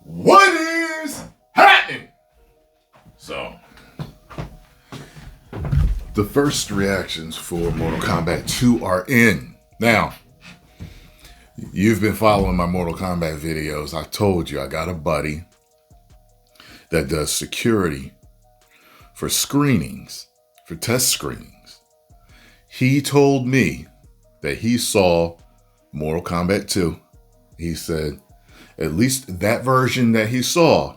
What is happening? So, the first reactions for Mortal Kombat 2 are in. Now, you've been following my Mortal Kombat videos. I told you I got a buddy that does security for screenings, for test screenings. He told me that he saw Mortal Kombat 2. He said, at least that version that he saw,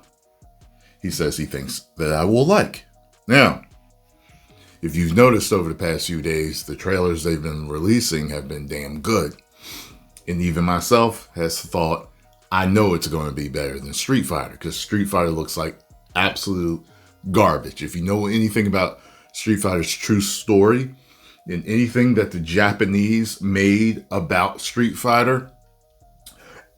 he says he thinks that I will like. Now, if you've noticed over the past few days, the trailers they've been releasing have been damn good. And even myself has thought, I know it's going to be better than Street Fighter, because Street Fighter looks like absolute garbage. If you know anything about Street Fighter's true story and anything that the Japanese made about Street Fighter,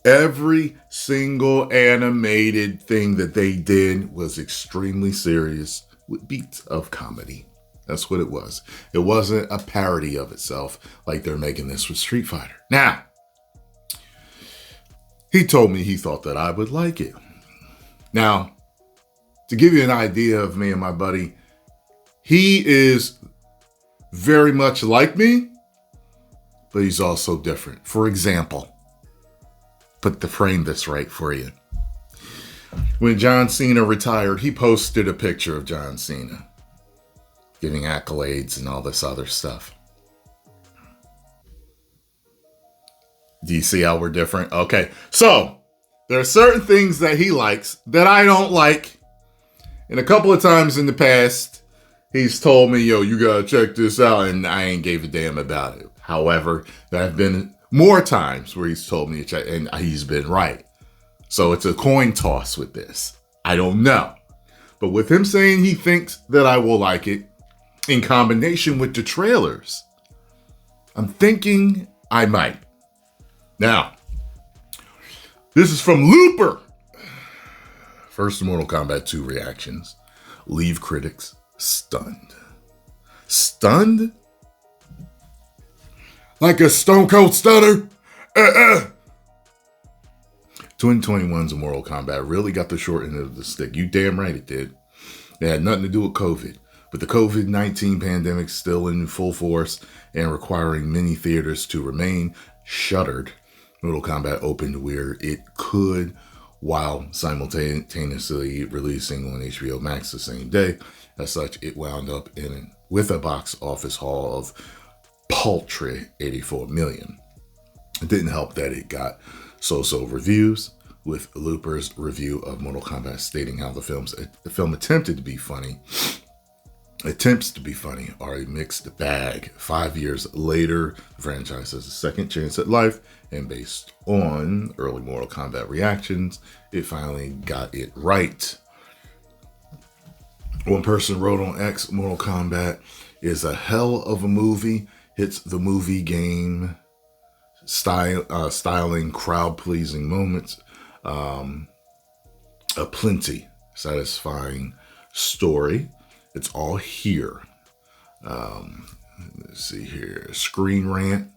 every single animated thing that they did was extremely serious with beats of comedy. That's what it was. It wasn't a parody of itself like they're making this with Street Fighter. Now, he told me he thought that I would like it. Now, to give you an idea of me and my buddy, he is very much like me, but he's also different. For example, to frame this right for you. When John Cena retired, he posted a picture of John Cena giving accolades and all this other stuff. Do you see how we're different? Okay, so there are certain things that he likes that I don't like. And a couple of times in the past, he's told me, yo, you gotta check this out, and I ain't gave a damn about it. However, there have been more times where he's told me to check, and he's been right. So it's a coin toss with this. I don't know. But with him saying he thinks that I will like it, in combination with the trailers, I'm thinking I might. Now, this is from Looper. First Mortal Kombat 2 reactions leave critics stunned. Stunned? Like a stone cold stunner? 2021's Mortal Kombat really got the short end of the stick. You damn right it did. It had nothing to do with COVID. But the COVID-19 pandemic still in full force and requiring many theaters to remain shuttered, Mortal Kombat opened where it could while simultaneously releasing on HBO Max the same day. As such, it wound up with a box office haul of paltry $84 million. It didn't help that it got so-so reviews, with Looper's review of Mortal Kombat stating how the film attempts to be funny are a mixed bag. 5 years later, the franchise has a second chance at life, and based on early Mortal Kombat reactions, it finally got it right. One person wrote on X, Mortal Kombat is a hell of a movie. Hits the movie game styling, crowd-pleasing moments, a plenty satisfying story. It's all here. Let's see here. Screen Rant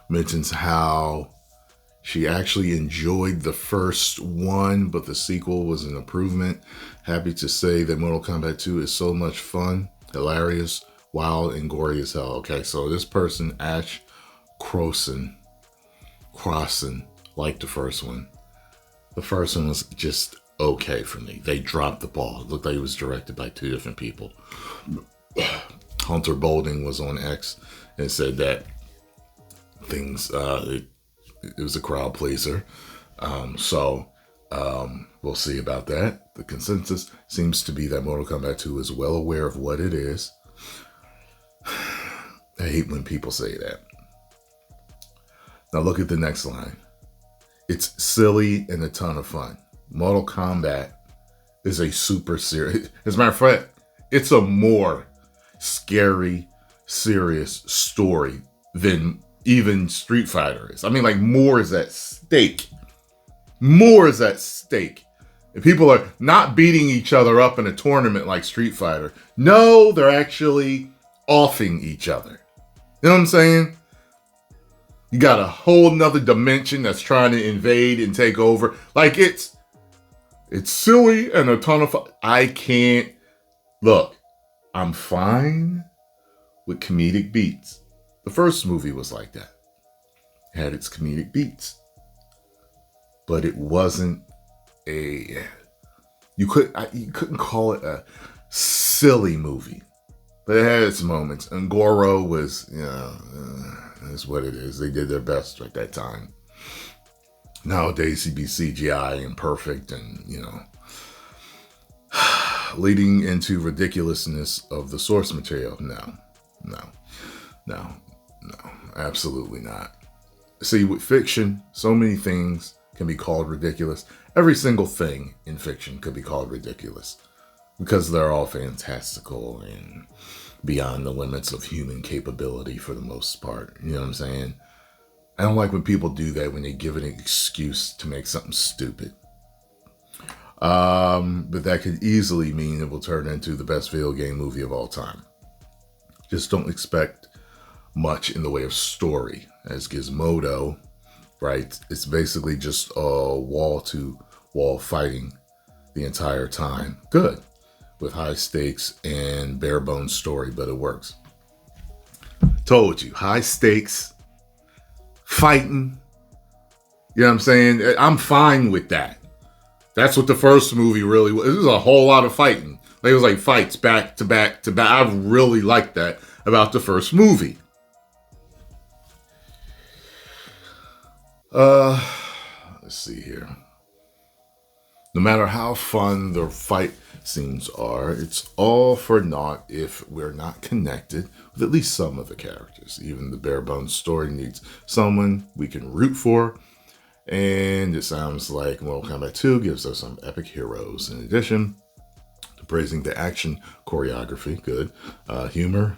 mentions how she actually enjoyed the first one, but the sequel was an improvement. Happy to say that Mortal Kombat 2 is so much fun, hilarious, wild, and gory as hell. Okay, so this person, Ash Crossan, liked the first one. The first one was just okay for me. They dropped the ball. It looked like it was directed by two different people. Hunter Bolding was on X and said that it was a crowd pleaser. So we'll see about that. The consensus seems to be that Mortal Kombat 2 is well aware of what it is. I hate when people say that. Now look at the next line. It's silly and a ton of fun. Mortal Kombat is a super serious. As a matter of fact, it's a more scary, serious story than even Street Fighter is. I mean, like, more is at stake. More is at stake. If people are not beating each other up in a tournament like Street Fighter, no, they're actually offing each other. You know what I'm saying? You got a whole nother dimension that's trying to invade and take over. Like, it's It's silly and a ton of fun. I can't. Look, I'm fine with comedic beats. The first movie was like that. It had its comedic beats. But it wasn't a... You couldn't call it a silly movie. But it had its moments. And Goro was, that's what it is. They did their best at that time. Nowadays, he'd be CGI and perfect and, leading into ridiculousness of the source material. No, absolutely not. See, with fiction, so many things can be called ridiculous. Every single thing in fiction could be called ridiculous because they're all fantastical and beyond the limits of human capability for the most part. You know what I'm saying? I don't like when people do that, when they give an excuse to make something stupid. But that could easily mean it will turn into the best video game movie of all time. Just don't expect much in the way of story. As Gizmodo, right? It's basically just wall-to-wall fighting the entire time. Good. With high stakes and bare bones story, but it works. Told you, high stakes, fighting. You know what I'm saying? I'm fine with that. That's what the first movie really was. It was a whole lot of fighting. It was like fights back to back to back. I really liked that about the first movie. Let's see here. No matter how fun the fight scenes are, it's all for naught if we're not connected with at least some of the characters. Even the bare bones story needs someone we can root for. And it sounds like Mortal Kombat 2 gives us some epic heroes. In addition to praising the action choreography, good. Humor,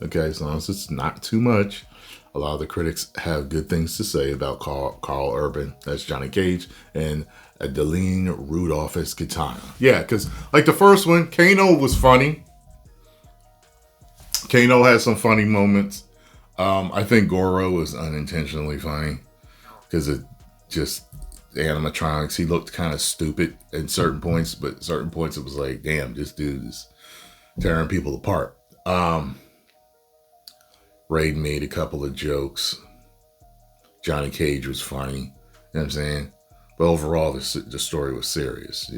okay, as long as it's not too much. A lot of the critics have good things to say about Carl Urban as Johnny Cage and Adeline Rudolph as Kitana. Yeah, because like the first one, Kano was funny. Kano had some funny moments. I think Goro was unintentionally funny because it just the animatronics. He looked kind of stupid at certain points, but at certain points it was like, damn, this dude is tearing people apart. Raid made a couple of jokes. Johnny Cage was funny. You know what I'm saying? But overall, the story was serious,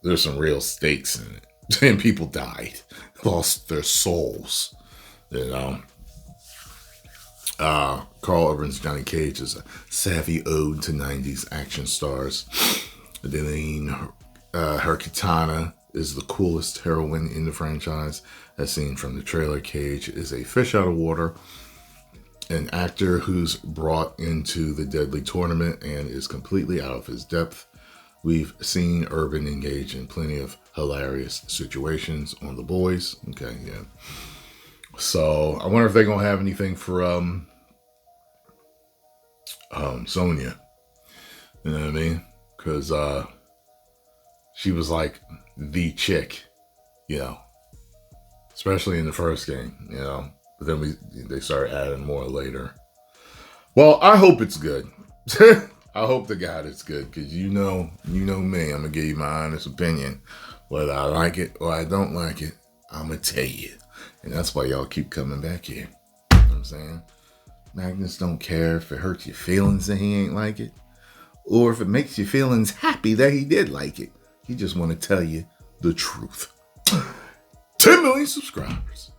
There's some real stakes in it. And people died. Lost their souls, Carl Urban's Johnny Cage is a savvy ode to 90s action stars. Adeline, her Kitana is the coolest heroine in the franchise. As seen from the trailer, Cage is a fish out of water, an actor who's brought into the deadly tournament and is completely out of his depth. We've seen Urban engage in plenty of hilarious situations on The Boys. Okay, yeah. So I wonder if they're gonna have anything for Sonya. You know what I mean? Because she was like the chick, especially in the first game, But then they started adding more later. Well, I hope it's good. I hope to God it's good, because you know me. I'm gonna give you my honest opinion. Whether I like it or I don't like it, I'm gonna tell you. And that's why y'all keep coming back here. You know what I'm saying? Magnus don't care if it hurts your feelings that he ain't like it, or if it makes your feelings happy that he did like it. He just want to tell you the truth. 10 million subscribers.